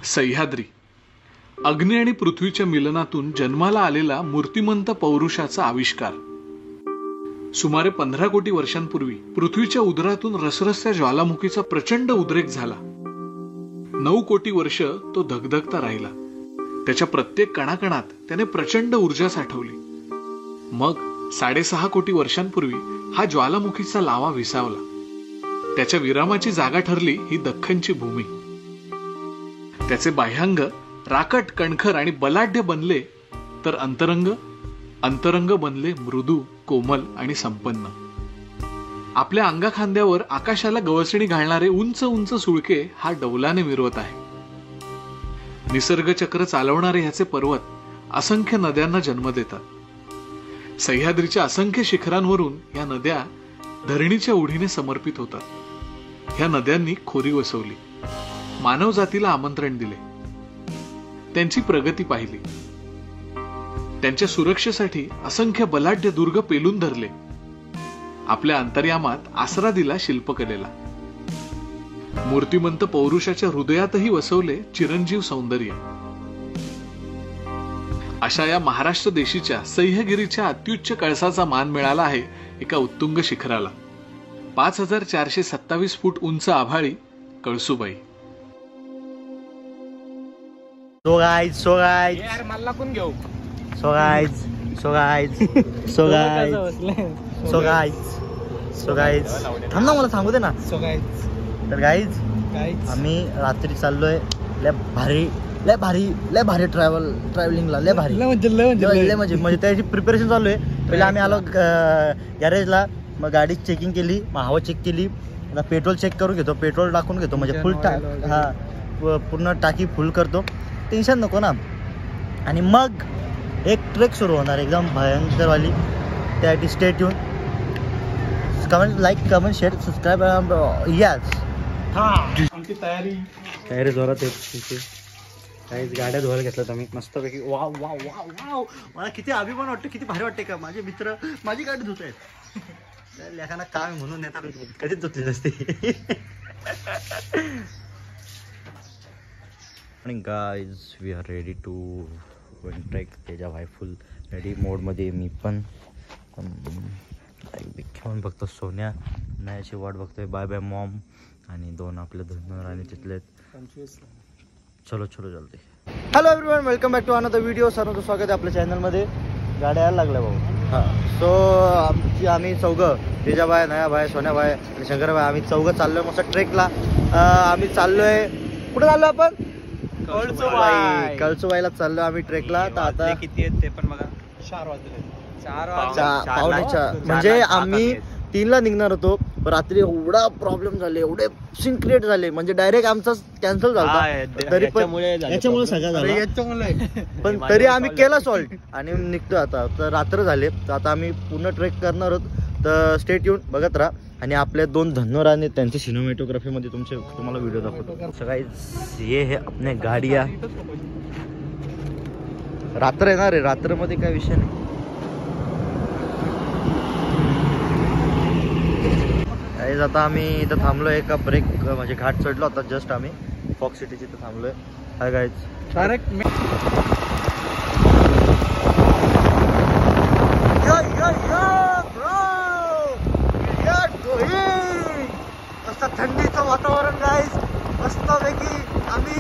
सह्याद्री, अग्नी आणि पृथ्वीच्या मिलनातून जन्माला आलेला मूर्तिमंत पौरुषाचा आविष्कार. सुमारे 15 कोटी वर्षांपूर्वी पृथ्वीच्या उदरातून रसरस्त्या ज्वालामुखीचा प्रचंड उद्रेक झाला. 9 कोटी वर्ष तो धगधगता राहिला. त्याच्या प्रत्येक कणाकणात त्याने प्रचंड ऊर्जा साठवली. मग 6.5 कोटी वर्षांपूर्वी हा ज्वालामुखीचा लावा विसावला. त्याच्या विरामाची जागा ठरली ही दख्खनची भूमी. त्याचे बाह्यांग राकट, कणखर आणि बलाढ्य बनले, तर अंतरंग बनले मृदू, कोमल आणि संपन्न. आपल्या अंगाखांद्यावर आकाशाला गवसणी घालणारे उंच उंच सुळके हा डौलाने मिरवत आहे. निसर्ग चक्र चालवणारे ह्याचे पर्वत असंख्य नद्यांना जन्म देतात. सह्याद्रीच्या असंख्य शिखरांवरून या नद्या धरणीच्या ओढीने समर्पित होतात. ह्या नद्यांनी खोरी वसवली, मानव जातीला आमंत्रण दिले, त्यांची प्रगती पाहिली, त्यांच्या सुरक्षेसाठी असंख्य बलाढ्य दुर्ग पेलून धरले, आपल्या अंतर्यामात आसरा दिला शिल्पकलेला. मूर्तिमंत पौरुषाच्या हृदयातही वसवले चिरंजीव सौंदर्य. अशा या महाराष्ट्र देशीच्या सह्यागिरीच्या अत्युच्च कळसाचा मान मिळाला आहे एका उत्तुंग शिखराला. 5427 फूट उंच आभाळी कळसुबाई. So guys, यार मला कोण घेऊ. so guys, थांब ना, मला सांगू दे ना. तर गाईज आम्ही रात्री चाललोय लय भारी ट्रॅव्हलिंगला, लय भारी म्हणजे त्याची प्रिपरेशन चालू आहे. पहिले आम्ही आलो गॅरेजला, मग गाडी चेकिंग केली, मग हवा चेक केली, आता पेट्रोल चेक करून घेतो, पेट्रोल टाकून घेतो, म्हणजे फुल पूर्ण टाकी फुल करतो, टेन्शन नको ना. आणि मग एक ट्रेक सुरू होणार एकदम भयंकरवाली. त्यासाठी stay tune, comment share subscribe. Yes, आमची तयारी जोरात आहे. काही गाड्या धुवायला घेतल्यात आम्ही मस्तपैकी. वाव वाव वाव वाव, मला किती अभिमान वाटतं, किती भारी वाटते का माझे मित्र माझी गाडी धुत आहेत. लेखाना काम म्हणून नेता कधीच धुतली नसते. आणि guys we are ready to trek. त्याच्या भाई फुल रेडी मोडमध्ये, मी पण घेऊन बघतो. सोन्या नायाची वाट बघतोय. Bye bye mom. आणि 2 आपले धनवर आणि तिथले. चलो चालते. Hello everyone, welcome back to another video. सर्वांचं स्वागत आहे आपल्या चॅनलमध्ये. गाड्या यायला लागल्या भाऊ. हां, सो आम्ही चौघं, तेजाबाई, नयाबाई, सोन्याबाई आणि शंकरबाई, आम्ही चौघं चाललोय मस्त ट्रेकला. आम्ही चाललोय, कुठे चाललो आपण? कळसुबाईला चाललो आम्ही ट्रेकला. तर आता किती आहेत ते पण बघा. 4 वाजले. 4 म्हणजे आम्ही 3ला निघणार होतो, रात्री एवढा प्रॉब्लेम झाले, एवढे सीन क्रिएट झाले, म्हणजे डायरेक्ट आमचा कॅन्सल झाला. तरी पण याच्यामुळे सगळं झालं, पण तरी आम्ही केला सॉल्ट आणि निघतो आता. तर रात्र झाले, तर आता आम्ही पूर्ण ट्रेक करणार आहोत. तर स्टे ट्यून बघत राहा. आणि आपले 2 धनवर आणि त्यांच्या सिनेमॅटोग्राफी मध्ये तुम्हाला व्हिडिओ दाखवतो. सगळी ये हे आपल्या गाड्या. रात्र येणार आहे, रात्रमध्ये काय विषय नाही. आता आम्ही इथं थांबलोय एका ब्रेक, म्हणजे घाट चढलो आता जस्ट आम्ही फॉक्स सिटीची इथं थांबलोय. हाय गाईज, मस्त थंडीचं वातावरण गाईज, मस्तपैकी आम्ही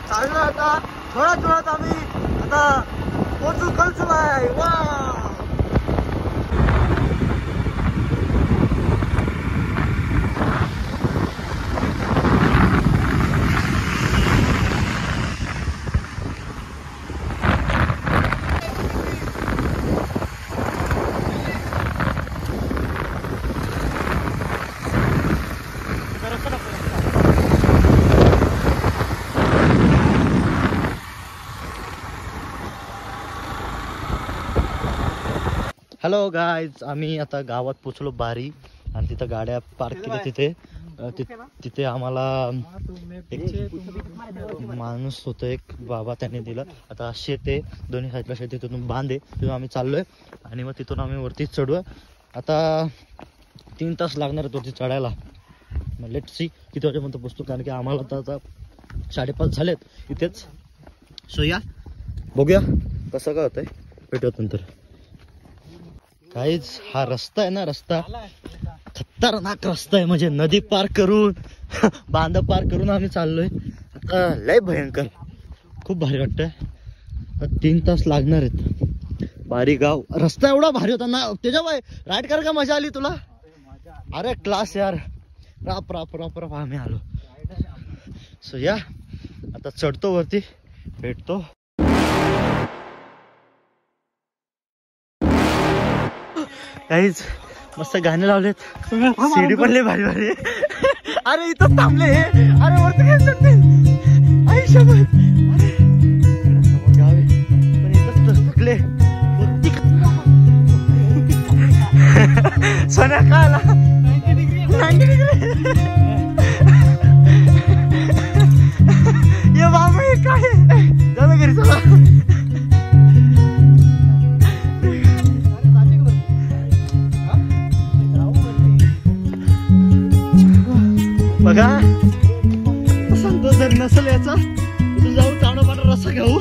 चाललो. आता थोड्यात आम्ही आता पोचू कळसुबाई. वा, हॅलो गाईज, आम्ही आता गावात पोचलो बारी. आणि तिथं गाड्या पार्क केल्या. तिथे आम्हाला एक माणूस होतं, एक बाबा, त्याने दिलं. आता शेत आहे, दोन्ही साईडला शेत आहे, तिथून बांध आहे, तिथून आम्ही चाललोय. आणि मग तिथून आम्ही वरती चढू. आता 3 तास लागणार आहे वरती चढायला. लेट्स सी किती वाजेपर्यंत पोचतो, कारण की आम्हाला आता 5:30 झालेत इथेच. सो या बघूया कसं काय होतंय, भेटूयात नंतर. काहीच हा रस्ता आहे ना, रस्ता खतरनाक रस्ता आहे. म्हणजे नदी पार करून बांध पार करून आम्ही चाललोय आता. लय भयंकर, खूप भारी वाटतंय. 3 तास लागणार आहेत. भारी गाव, रस्ता एवढा भारी होता ना. त्याच्या बाय राईड कर का मजा आली तुला? अरे क्लास यार, राप राप राप राप आम्ही आलो. सो या आता चढतो वरती, भेटतो. काहीच मस्त गाणे लावलेत, सीडी पण लय भारी भारी. अरे इथं थांबले हे. अरे वरती काय चढते आयुष्यभर. अरे गाव आहे पण इथंच थकले. सोन्या का आला 90 डिग्री. ये बाबा हे काय जाऊ घरी चला. बघा सांगतो, जर नसेल याचा इथून जाऊ तांबडा पांढरा रस्सा घेऊ.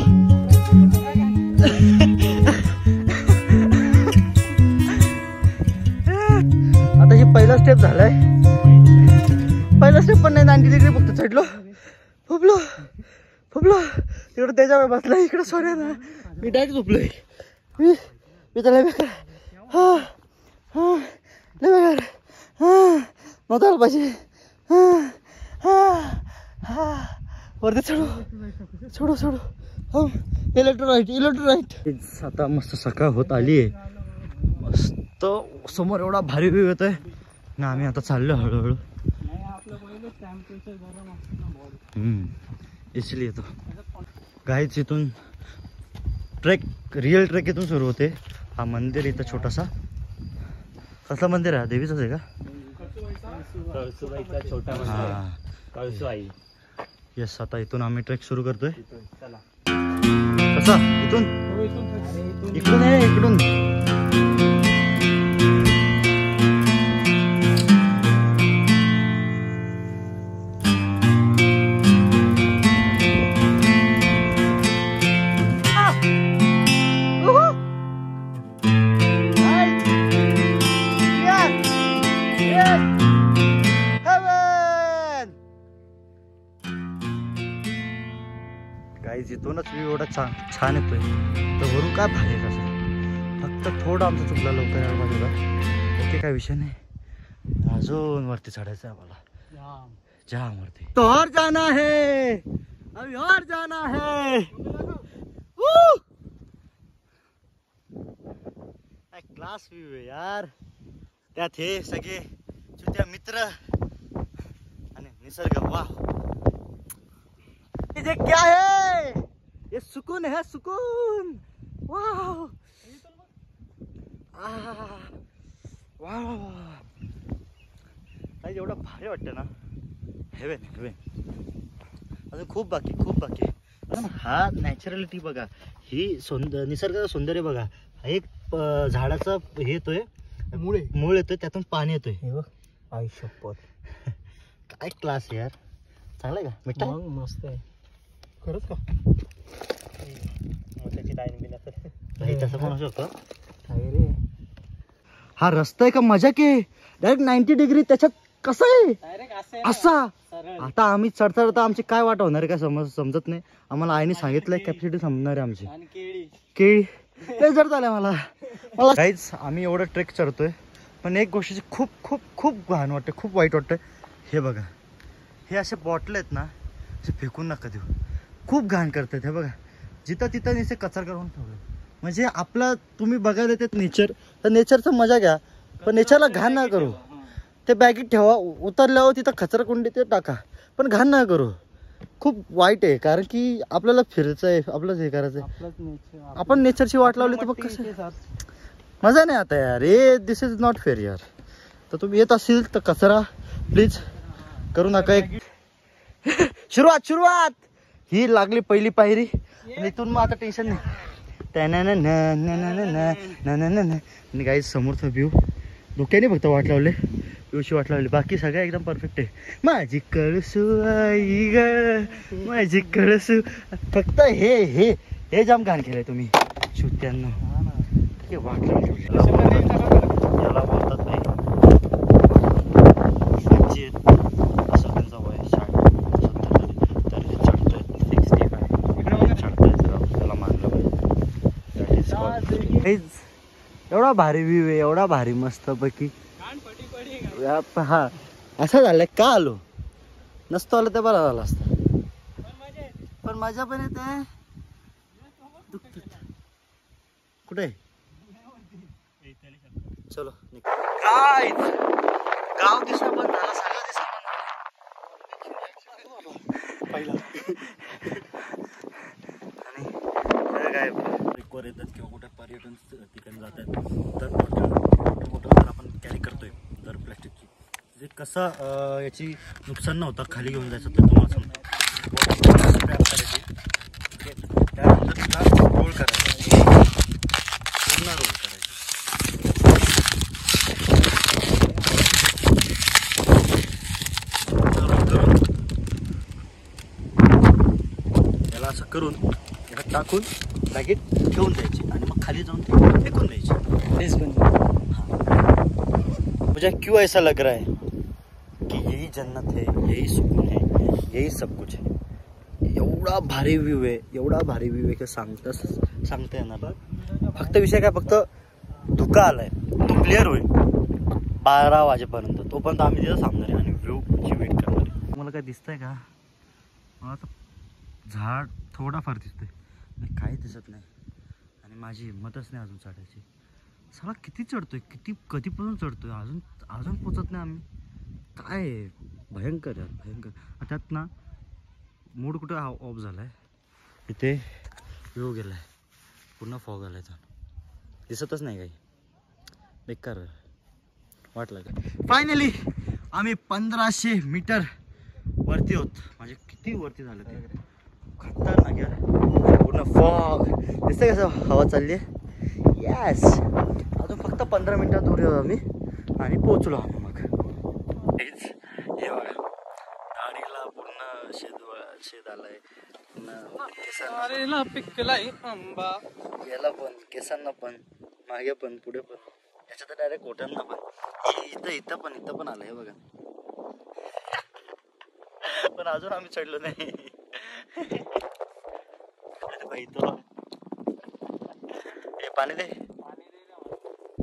आता हे पहिला स्टेप झालाय. पहिला स्टेप पण नाही, 90 डिग्री फक्त चढलो. फुबलो फुबलो तिकडे त्याच्या वेळ बसला, इकडे सोन्या ना. मी डायरेक्ट झोपलोय. मी त्याला बेकार लय बेकार नव्हता आला पाहिजे. वरती चढू चढू. इलेक्ट्रोलाइट. आता मस्त सकाळ होत आली आहे. मस्त समोर एवढा भारी व्ह्यू येतोय ना. आम्ही आता चाललो हळूहळू. इसलिए तो गाईच इथून ट्रेक, रिअल ट्रेक इथून सुरू होते. हा मंदिर इथं छोटासा, कसला मंदिर आहे? देवीचंच आहे का? येस. आता इथून आम्ही ट्रेक सुरू करतोय. कसा इथून? इकडून आहे, इकडून. गाईज इथूनच व्ह्यू एवढा छान येतोय तर वरून काय भारी आहे कसं. फक्त थोडं आमचं चुकला लवकर यायला पाहिजे होता. ओके, काय विषय नाही. अजून वरती चढायचं आहे आम्हाला, जाम वरती. तो और जाना है, अभी और जाना है. क्लास व्ह्यू आहे यार. त्यात हे सगळे तुझ्या मित्र आणि निसर्ग. वाह, ये क्या है? ये सुकून है, सुकून. वाह वाह, एवढं भारी वाटतं ना. Heaven heaven. अजून खूप बाकी, खूप बाकी. हा नॅचरलिटी बघा, ही निसर्गाचं सौंदर्य बघा. हा एक झाडाचा हे येतोय, मूळ येतोय, त्यातून पाणी येतोय. आयुष्यपत काय क्लास यार. चांगलं आहे का? मिठा मस्त आहे खरंच का? तसं पण होऊ शकतो. हा रस्ता आहे का मजा के? Direct 90 degree. त्याच्यात कसं आहे असा. आता आम्ही चढता चढता आमची काय वाट होणार आहे काय समजत नाही आम्हाला. आईने सांगितलंय कॅपॅसिटी संपणार आहे आमची. केळी ते जड झालंय मला. काहीच आम्ही एवढं ट्रेक चढतोय पण एक गोष्टीची खूप खूप खूप घाण वाटते, खूप वाईट वाटतं. हे बघा, हे असे बॉटल आहेत ना, असे फेकून नका देऊ. खूप घाण करतात. हे बघा, जिथं तिथं नुसते कचरा करून ठेवलं. म्हणजे आपला तुम्ही बघायला येतात नेचर, तर नेचरचं मजा घ्या पण नेचरला घाण ना करू. ते बॅगेत ठेवा, उतरल्यावर तिथं कचरा कुंडी ते टाका, पण घाण ना करू. खूप वाईट आहे कारण की आपल्याला फिरायचं आहे, आपलंच हे करायचं आहे. आपण नेचरची वाट लावली तर मग कसं मजा नाही आता यार. हे दिस इज नॉट फेअर यार. तर तुम्ही येत असेल तर कचरा प्लीज करू नका. एक सुरुवात ही लागली पहिली पायरी आणि इथून मग आता टेन्शन नाही. आणि काही समोरचा व्ह्यू डोक्याने फक्त वाट लावले. तुळशी वाट लावली, बाकी सगळं एकदम परफेक्ट आहे. माझी कळसू आई ग माझी कळसू. फक्त हे हे हे जाम घाण केलंय तुम्ही श्रुत्यांना. वाट लावली याला बोलतात नाही. असं त्यांचं वय 60-70 तरी चढतोय 65 चढतोय. त्याला मानलं पाहिजे. एवढा भारी व्ह्यू आहे, एवढा भारी मस्त पैकी. हा असं झालं का आलो नसतो आलं तर बरं झालं असतं, पण मजा पण येते. कुठे चलो काय गाव दिसा पण झाला, सगळं दिसा पहिला. आणि काय वर येतात किंवा कुठे पर्यटन ठिकाणी जातात तर बॉटल जर आपण कॅरी करतोय तर प्लॅस्टिकची, जे कसं याची नुकसान न होता खाली घेऊन जायचं तर तुम्हाला सांगतो. स्क्रॅप करायची, त्यानंतर तिला रोल करायचा, पूर्ण रोल करायचा. याला असं करून याला टाकून बॅगेत ठेवून द्यायची आणि मग खाली जाऊन फेकून द्यायची. मुझे क्यों ऐसा लग रहा है कि यही जन्नत है, यही सुकून है, यही सब कुछ है. एवढा भारी व्ह्यू आहे, एवढा भारी व्ह्यू आहे की सांगता येणार. फक्त विषय काय, फक्त धुका आलाय, तो क्लिअर होईल 12 वाजेपर्यंत. तोपर्यंत आम्ही तिथं थांबणार आहे आणि व्ह्यूची वेट करणार आहे. तुम्हाला काय दिसतंय का? मला तर झाड थोडाफार दिसतंय, काहीच दिसत नाही. आणि माझी हिंमतच नाही अजून चढायची. साला किती चढतोय, किती कधीपासून चढतोय, अजून पोचत नाही आम्ही. काय भयंकर यार भयंकर. त्यात ना मूड कुठे ऑफ झाला आहे. इथे व्ह्यू गेला आहे, पूर्ण फॉग आला आहे, दिसतच नाही काही. बेकार वाटलं का. फायनली आम्ही 1500 मीटर वरती होत. म्हणजे किती वरती झालं ते खतरनाक यार. पूर्ण फॉग दिसतंय कसं हवा चालली आहे. यस अजून फक्त 15 मिनिटात दूर येऊ आम्ही आणि पोचलो आम्ही. मग हे बघा गाडीला पूर्ण शेद आलाय, पिकलाय आंबा. याला पण केसांना पण मागे पण पुढे पण, याच्यात डायरेक्ट कोट्यांना पण, इथं पण आलंय बघा. पण अजून आम्ही चढलो नाही. हे पाणी दे.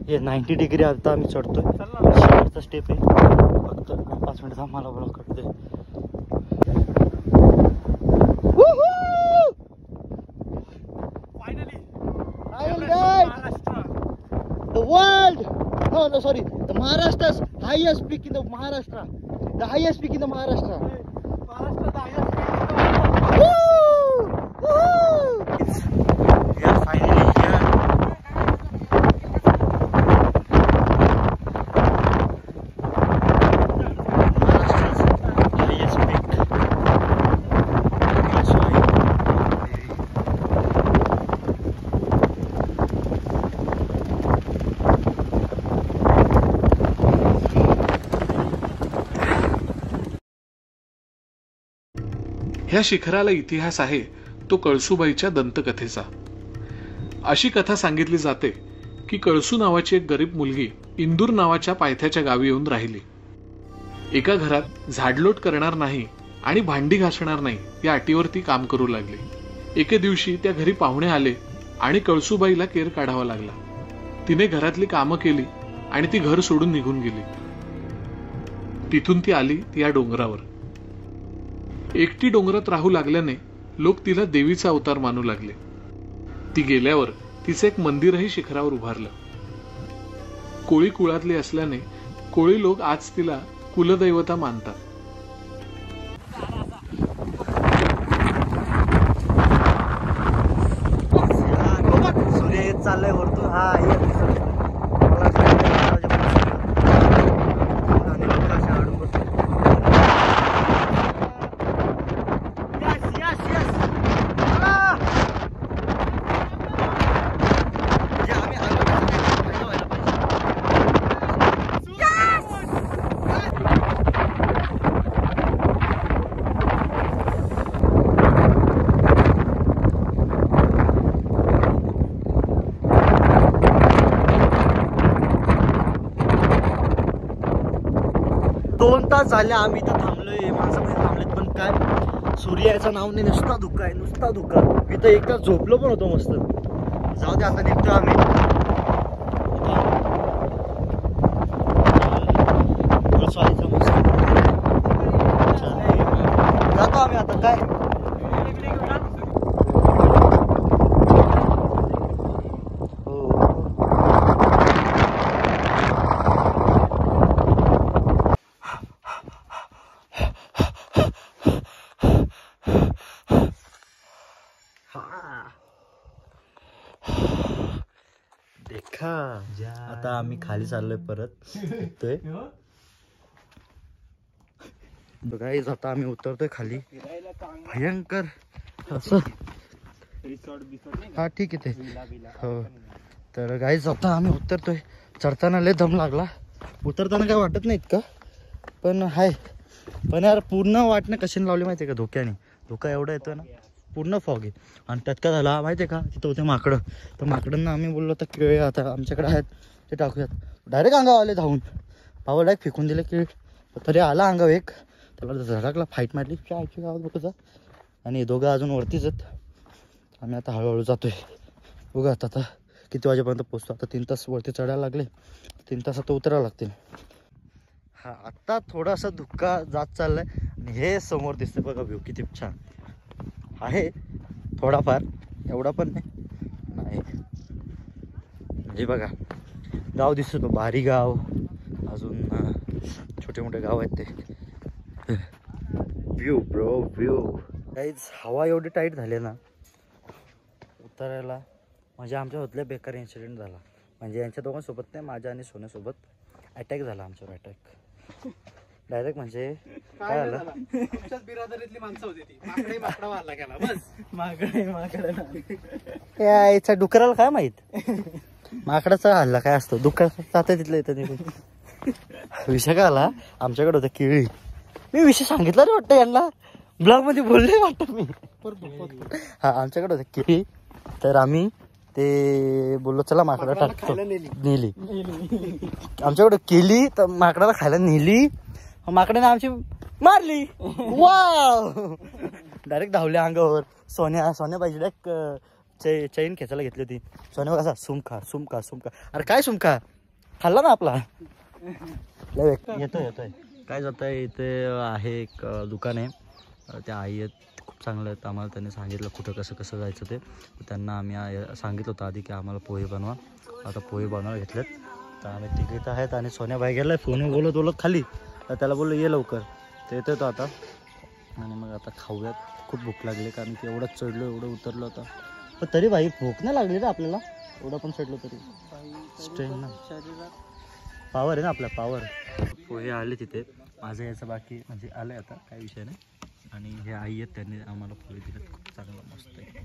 हे 90 डिग्री आता आम्ही चढतोय. शेवटचा स्टेप आहे, फक्त 5 मिनिट आम्हाला ब्लॉक करतोय. The world, no, sorry, the Maharashtra's highest peak in the Maharashtra, the highest peak in the Maharashtra. Woo! Woo! We are finally here. Maharashtra's highest peak. That's why. ह्या शिखराला इतिहास आहे तो कळसूबाईच्या दंतकथेचा. अशी कथा सांगितली जाते की कळसू नावाची एक गरीब मुलगी इंदूर नावाच्या पायथ्याच्या गावी येऊन राहिली. एका घरात झाडलोट करणार नाही आणि भांडी घासणार नाही या अटीवर ती काम करू लागली. एके दिवशी त्या घरी पाहुणे आले आणि कळसूबाईला केर काढावा लागला. तिने घरातली कामं केली आणि ती घर सोडून निघून गेली. तिथून ती आली या डोंगरावर. एकटी डोंगरात राहू लागल्याने लोक तिला देवीचा अवतार मानू लागले. ती गेल्यावर तिचं एक मंदिरही शिखरावर उभारलं. कोळी कुळातली असल्याने कोळी लोक आज तिला कुलदैवता मानतात. सूर्य चाललंय वरतून. हा चालले आम्ही इथं थांबलोय, माणसं पण थांबलेत, पण काय सूर्य याचं नाव नाही, नुसता धुका आहे, नुसता धुका. मी तर एकदा झोपलो पण होतो मस्त. जाऊ दे, आता निघतो आम्ही. जातो आम्ही आता काय. देखा आता आम्ही खाली चाललोय परत. येतोय गाईज, आता आम्ही उतरतोय खाली. भयंकर असं. हा ठीक आहे ते. हो तर गाईज आता आम्ही उतरतोय. चढताना लय दम लागला, उतरताना काय वाटत नाही इतकं, पण हाय. पण यार पूर्ण वाटणं कशाने लावली माहिती आहे का, धोक्याने. धोका एवढा येतोय ना, पूर्ण फॉग आहे. आणि त्यात काय झाला माहिती आहे का, तिथं होते माकडं. तर माकडांना आम्ही बोललो तर केळी आता आमच्याकडे आहेत ते टाकूयात. डायरेक्ट अंगावर आले धावून, पावर डायरेक्ट फेकून दिले केळी. तरी आला अंगावर एक, त्याला झडकला, फाईट मारली आईच्या गावात बघा. आणि दोघं अजून वरतीच आहेत. आम्ही आता हळूहळू जातोय. बघा आता किती वाजेपर्यंत पोचतो. आता 3 तास वरती चढायला लागले, 3 तासात उतरायला लागतील. हा आत्ता थोडासा धुक्का जात चाललाय. आणि हे समोर दिसतंय बघा व्ह्यू किती छान आहे. थोडाफार, एवढा पण नाही. म्हणजे बघा गाव दिसतो, भारी गाव. अजून छोटे मोठे गाव आहेत ते. View bro view. काहीच हवा एवढी टाईट झाली ना उतरायला, म्हणजे आमच्या होतल्या बेकार इन्सिडेंट झाला. म्हणजे यांच्या दोघांसोबत नाही, माझ्या आणि सोन्यासोबत अटॅक झाला. आमच्यावर अटॅक डायरेक्ट. म्हणजे काय झालं, तुमच्याच बिरादरीतली माणसं होती ती. माकडे माकडा मारला गेला बस. याचा डुकराला काय माहित माकडाचा हल्ला काय असतो. डुकर जातं तिथलं इथं. विषय काय आला, आमच्याकडे होतं केळी. मी विषय सांगितला रे वाटतं यांना, ब्लॉग मध्ये बोलले वाटतं मी. हा आमच्याकडे होतं केळी. तर आम्ही ते बोललो चला माकडा टाकतो. नेली आमच्याकडे केली, तर माकडाला खायला नेली. माकडाने आमची मारली. वाव डायरेक्ट धावले अंगावर. सोन्या पाहिजे डायरेक्ट चैन खेचायला घेतली होती. सोन्या कसा सुमखा सुमखा सुमखा. अरे काय सुमखा खाल्ला ना आपला. येतोय काय जातंय. इथे आहे एक दुकान आहे, त्या आई आहेत, खूप चांगलं आहेत. आम्हाला त्यांनी सांगितलं कुठं कसं जायचं ते. त्यांना आम्ही सांगितलं होतं आधी की आम्हाला पोहे बनवा. आता पोहे बनवायला घेतलेत. तर आम्ही तिकीट आहेत. आणि सोन्याबाई गेलाय फोन बोलत खाली. तर त्याला बोललो ये लवकर. तर येतो तो आता. आणि मग आता खाऊयात. खूप भूक लागली, कारण की एवढं चढलो एवढं उतरलो आता. पण तरी भाई भूक नाही लागली रे आपल्याला, एवढं पण चढलो तरी. स्ट्रेन ना, पावर आहे ना आपला, पावर. पोहे आले तिथे, माझं यायचं बाकी, म्हणजे आलंय आता, काही विषय नाही. आणि हे आई आहेत, त्यांनी आम्हाला पोहे दिले, खूप चांगलं मस्त आहे.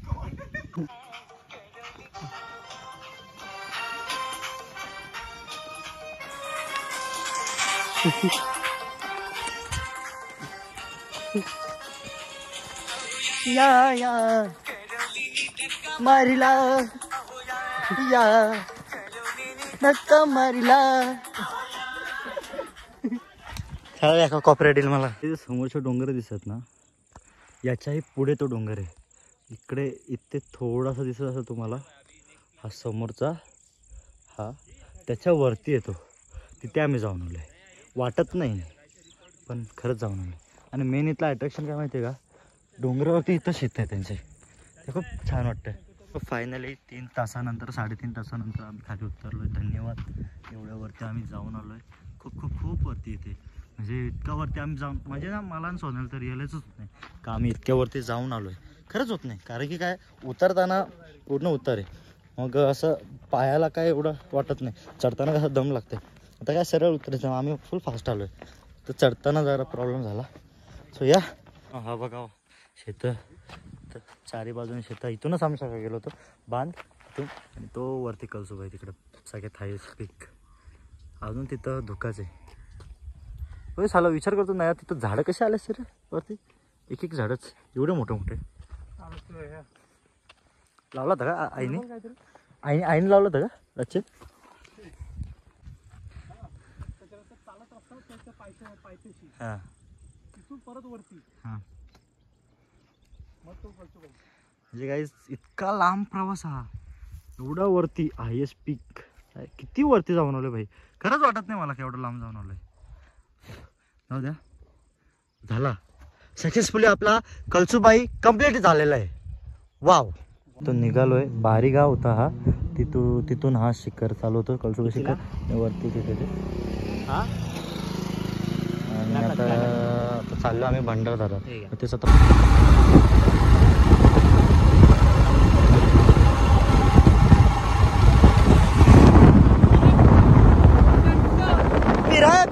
या मारिला या नक्का मारिला. छान एका कॉपरेट येईल मला. समोरचे डोंगर दिसत ना, याच्याही पुढे तो डोंगर आहे. इकडे इथे थोडासा दिसत असं तुम्हाला, हा समोरचा, हा त्याच्यावरती येतो. तिथे आम्ही जाऊन आलो आहे. वाटत नाही पण खरंच जाऊन आलो. आणि मेन इथलं अट्रॅक्शन काय माहिती आहे का, डोंगरावरती इथं शेत आहे त्यांचे, ते खूप छान वाटतं. फायनली 3 तासानंतर 3.5 तासानंतर आम्ही खाली उतरलो आहे. धन्यवाद. एवढ्यावरती आम्ही जाऊन आलो आहे. खूप वरती येते. म्हणजे इतक्या वरती आम्ही जाऊन, म्हणजे ना मला सोनायला तर रिअलाइजच होत नाही का आम्ही इतक्यावरती जाऊन आलो आहे. खरंच होत नाही, कारण की काय उतरताना पूर्ण उतार आहे. मग असं पायाला काय एवढं वाटत नाही, चढताना कसं दम लागते. आता काय सरळ उतरायचं, आम्ही फुल फास्ट आलो आहे. तर चढताना जरा प्रॉब्लेम झाला. सो या हा बघा शेतं, तर चारी बाजूने शेतं. इथूनच आम्ही सगळं गेलो होतो बांध इथून. आणि तो वरती कलसुबा आहे तिकडं सगळ्यात हायस्ट पीक. अजून तिथं धुकाच आहे. होय साला विचार करतो नाही तिथं झाडं कशी आले सर वरती, एक झाडच एवढे मोठे लावला होता का आईने लावलं होतं का रच्चे. पायथ्याशी हा तिथून परत वरती हा मग तो कळतो बाई. म्हणजे गाईज इतका लांब प्रवास हा, एवढा वरती हायेस्ट पीक. किती वरती जाऊन आलोय भाई, खरंच वाटत नाही मला की एवढं लांब जाऊन आलोय. जाऊ द्या, झाला सक्सेसफुली आपला कळसूबाई कम्प्लीट झालेला आहे. वाव. तो निघालोय, बारी गाव होता हा, तिथून हा शिखर चालू होतो, कळसूबाई शिखर वरती तिथे ते. हा आणि आता चाललो आम्ही भंडारदरा. तेच आता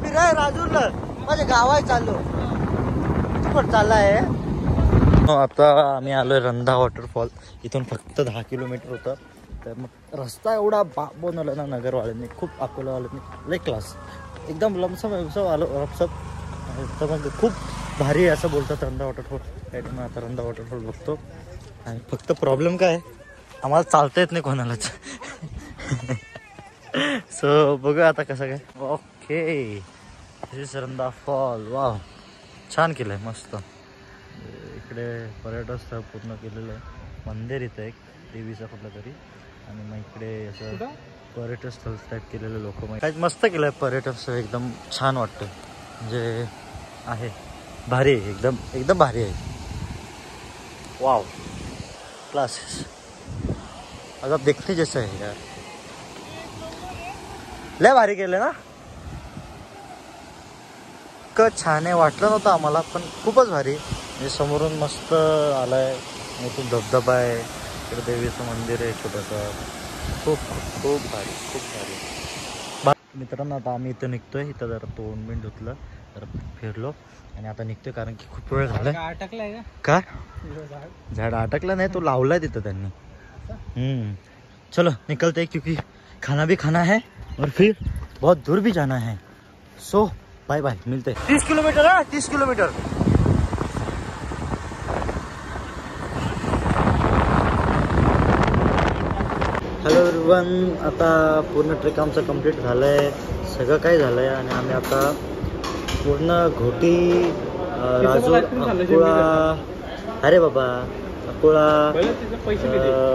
फिराय राजूरला माझ्या गावात चाललो. कुठं चाललाय? आता आम्ही आलोय रंधा वॉटरफॉल. इथून फक्त 10 किलोमीटर होतं. तर मग रस्ता एवढा बनवला ना नगरवाल्यांनी, खूप अकोलावाल्यांनी, लय क्लास, एकदम लमसम आलो रपसप. तर मग खूप भारी आहे असं बोलतात रंधा वॉटरफॉल. मग आता रंधा वॉटरफॉल बघतो. आणि फक्त प्रॉब्लेम काय, आम्हाला चालता येत नाही कोणालाच. सो बघूया आता कसं काय. ओके, दिस रंधा फॉल. वा, छान केलंय, मस्त. इकडे पर्यटन स्थळ पूर्ण केलेलं आहे. मंदिर इथं एक देवीचं कुठलं तरी, आणि मग इकडे असं पर्यटन स्थळ टाईप केलेलं लोक काय मस्त केलंय पर्यटन स्थळ. एकदम छान वाटतं, म्हणजे आहे भारी आहे, एकदम एकदम भारी आहे. वाव, क्लासेस आज आप देखते जैसा है यार. लय भारी केलं ना, छान आहे. वाटलं नव्हतं आम्हाला, पण खूपच भारी. म्हणजे समोरून मस्त आलाय, इथून धबधबा आहे, इकडे देवीचं मंदिर आहे छोटंसं. खूप खूप भारी, खूप भारी. मित्रांनो, आता आम्ही इथं निघतोय. इथं जरा तोंड बिंड धुतलं, जरा फिरलो आणि आता निघतोय, कारण की खूप वेळ झालाय. अटकलाय का? झाड अटकलं नाही, तो लावलाय तिथं त्यांनी. चलो निकलते, क्योंकि खाना भी खाना है और फिर बहुत दूर भी जाना है. सो बाय बाय, मिलते. 30 किलोमीटर है, 30 किलोमीटर. हॅलो एव्हरीवन, आता पूर्ण ट्रेक आमचं कम्प्लीट झालंय, सगळं काय झालंय. आणि आम्ही आता पूर्ण घोटी, राजूर, अकोळा, अरे बाबा अकोळा,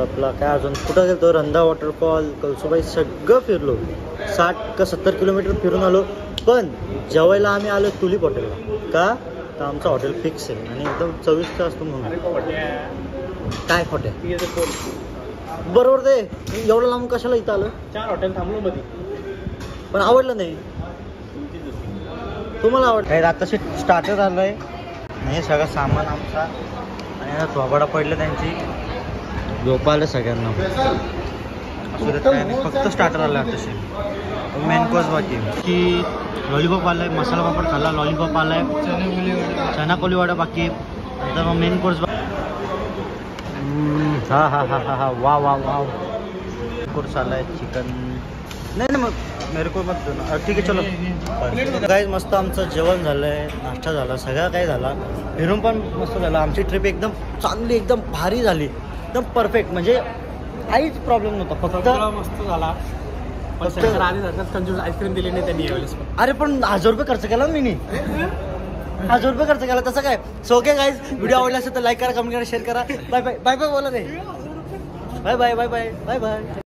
आपला काय अजून कुठं गेलो, रंधा वॉटरफॉल, कळसूबाई, सगळं फिरलो. 60 का 70 किलोमीटर फिरून आलो. पण जेवायला आम्ही आलो तुलीप हॉटेलला. का तर आमचं हॉटेल फिक्स आहे आणि एकदम चविष्ट असतो म्हणून. काय हॉटेल बरोबर ते, एवढं लांब कशाला इथं आलं. 4 हॉटेल थांबलो मध्ये, पण आवडलं नाही. तुम्हाला आवडतं काय? आताशी स्टार्टर आलंय, नाही सगळं सामान आमचा, आणि थोबाडा पडलं त्यांची, झोप आलं सगळ्यांना. फक्त स्टार्टर आलं आताशी. मेन कोर्स बाकी की लॉलीपॉप आलाय, मसाला पापड खाल्ला, लॉलीपॉप आलाय, चना कोलीवाडा बाकी. नंतर मग मेन कोर्स. हा हा हा हा हा, वा वा वाव. कोर्स आलाय चिकन. नाही मग मेरे को मत ठीक आहे, चलो. काय मस्त आमचं जेवण झालंय, नाश्ता झाला, सगळं काय झाला, फिरून पण मस्त झालं. आमची ट्रिप एकदम चांगली, एकदम भारी झाली, एकदम परफेक्ट. म्हणजे काहीच प्रॉब्लेम नव्हता. फक्त मस्त झाला. कंजूस आईस्क्रीम दिली नाही त्यांनी यावेळेस. अरे पण 1000 रुपये खर्च केला ना मी. 1000 रुपये खर्च केला, तसं काय. सो ओके गाईज, व्हिडिओ आवडला असेल तर लाईक करा, कमेंट करा, शेअर करा. बाय बाय बाय बाय बोला रे. Bye bye bye bye bye bye.